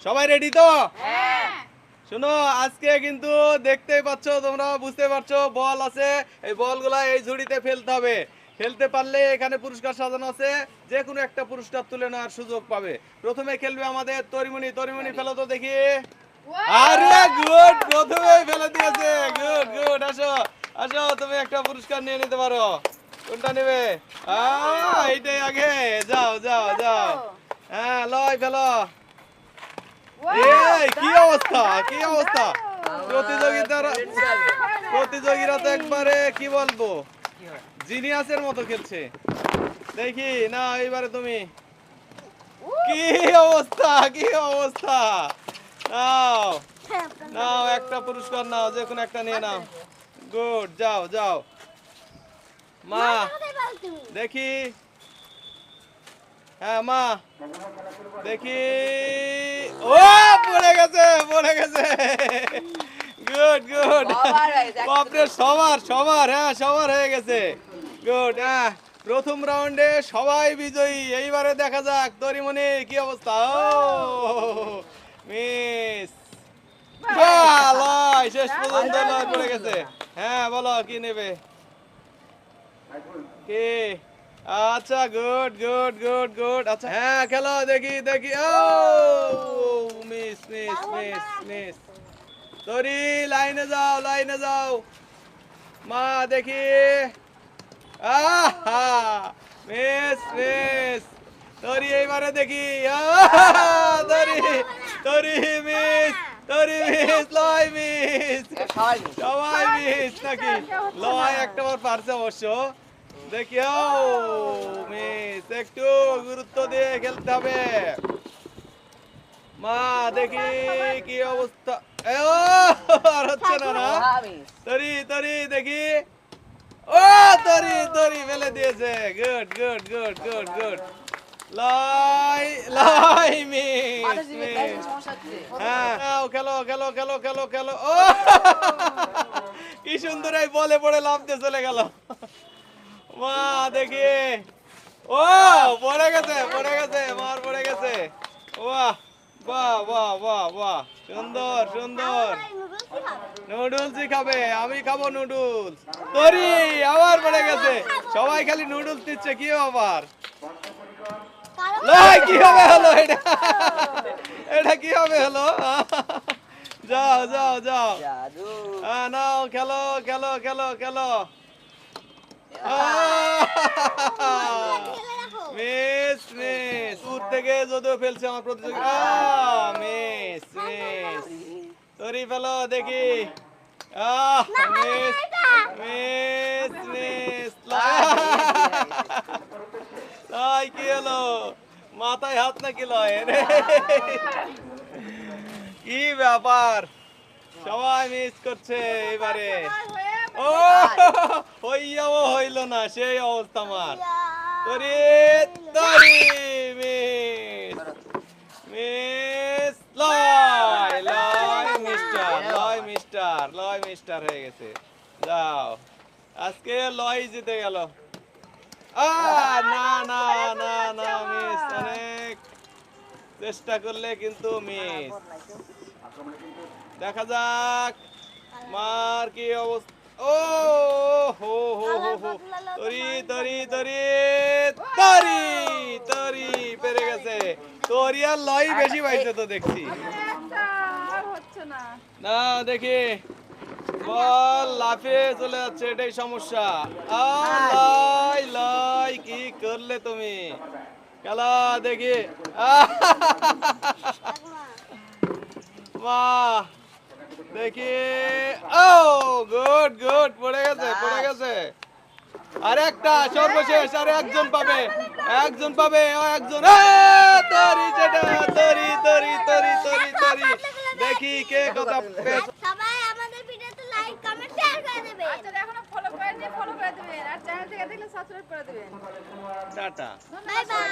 সবাই রেডি তো? শোনো, আজকে কিন্তু দেখতেই পাচ্ছ, তোমরা বুঝতে পারছো, বল আছে। এই বলগুলা এই ঝুড়িতে ফেলতে হবে। ফেলতে পারলে এখানে পুরস্কার সাজানো আছে, যে কোনো একটা পুরস্কার তুলে নেওয়ার সুযোগ পাবে। প্রথমে খেলবে আমাদের তরিমণি। তরিমণি ফেলো তো দেখি। আরে গুড, প্রথমেই ফেলে দিয়েছে। গুড গুড, আসো আসো, তুমি একটা পুরস্কার নিয়ে নিতে পারো। কোনটা নেবে? এইটাই আগে। যাও যাও যাও। হ্যাঁ, লয় ফেলো। এই কি অবস্থা, কি অবস্থা! প্রতিযোগীরা তো একবারে কি বলবো, জিনিয়াসের মতো খেলছে। দেখি না, এইবারে তুমি। কি অবস্থা, কি অবস্থা! নাও নাও, একটা পুরস্কার নাও, যে কোনো একটা নিয়ে নাও। গুড, যাও যাও। মা দেখি। হ্যাঁ মা দেখি। ও পড়ে গেছে, পড়ে গেছে। গুড গুড, বাপরে, সবার সবার, হ্যাঁ সবার হয়ে গেছে। গুড। হ্যাঁ, প্রথম রাউন্ডে সবাই বিজয়ী। এইবারে দেখা যাক তরিমণি কি অবস্থা। ও মিস, লয়, শেষ পর্যন্ত লয় পড়ে গেছে। হ্যাঁ বলো, কি নেবে? কি? আচ্ছা, গুড গুড গুড গুড। আচ্ছা হ্যাঁ, খেলো দেখি দেখি। ও মিস মিস মিস মিস। তরি, লাইনে যাও, লাইনে যাও। মা দেখি। আহা, মিস মিস। তরি এইবারে দেখি। তরি তরি মিস, তরি মিস, লয় মিস। সবাই মিস নাকি? লয় একটাবার পারছে অবশ্য। দেখি। ও মিস, একটু গুরুত্ব দিয়ে খেলতে হবে। মা দেখি কি অবস্থা। আর হচ্ছে না না। তরি তরি দেখি। ও তরি তরি ফেলে দিয়েছে। Good good good good good. লাই লাই মিস মিস। হ্যাঁ, খেলো খেলো খেলো খেলো খেলো। ও কি সুন্দর, এই বলে পড়ে লাফ দিয়ে চলে গেল। মা দেখি। ও পড়ে গেছে, পড়ে গেছে, মার পড়ে গেছে। বাহ বাহ বাহ বাহ বাহ, সুন্দর সুন্দর। নুডলসই খাবে, আমি খাবো নুডলস। তরি আবার পড়ে গেছে। সবাই খালি নুডলস দিচ্ছে, কি আবার? লয়, কি হবে হলো এটা? এটা কি হবে হলো? যাও যাও যাও। নাও, খেলো খেলো খেলো খেলো। মিস মিস, দূর থেকে যদিও ফেলছে আমার প্রতিযোগী। Miss miss. তরি ফেলো দেখি। Miss miss miss. লয়, কি হলো? মাথায় হাত নাকি লয় রে? কি ব্যাপার, সবাই মিস করছে এবারে। ও হইয়াও হইল না, সেই অবস্থা আমার। তরি তরি মিস মিস। লয় লয় মিস্টার, লয় মিস্টার, লয় মিস্টার হয়ে গেছে। যাও, আজকে লয় জিতে গেল। না না না না, মিস। অনেক চেষ্টা করলে কিন্তু মিস। দেখা যাক মার কি অবস্থা। ও হো হো হো হো। তরি তরি তরি তরি তরি পেরে গেছে। তরি আর লয় বেশি পাইছে তো দেখছি। না দেখি, বল লাফে চলে যাচ্ছে, এটাই সমস্যা। লয় লয়, কি করলে তুমি? খেলা দেখি। বাহ দেখি। ও গুড গুড, পড়ে গেছে, পড়ে গেছে। আর একটা সর্বশেষ, আর একজন পাবে, একজন পাবে, একজন। তরি যেটা, তরি তরি তরি তরি তরি। দেখি কে কথা পেয়েছে। সবাই আমাদের ভিডিওতে লাইক কমেন্ট শেয়ার করে দিবেন। আচ্ছা, এখনো ফলো করেননি, ফলো করে দিবেন, আর চ্যানেল থেকে দেখলে সাবস্ক্রাইব করে দিবেন। Tata, bye bye.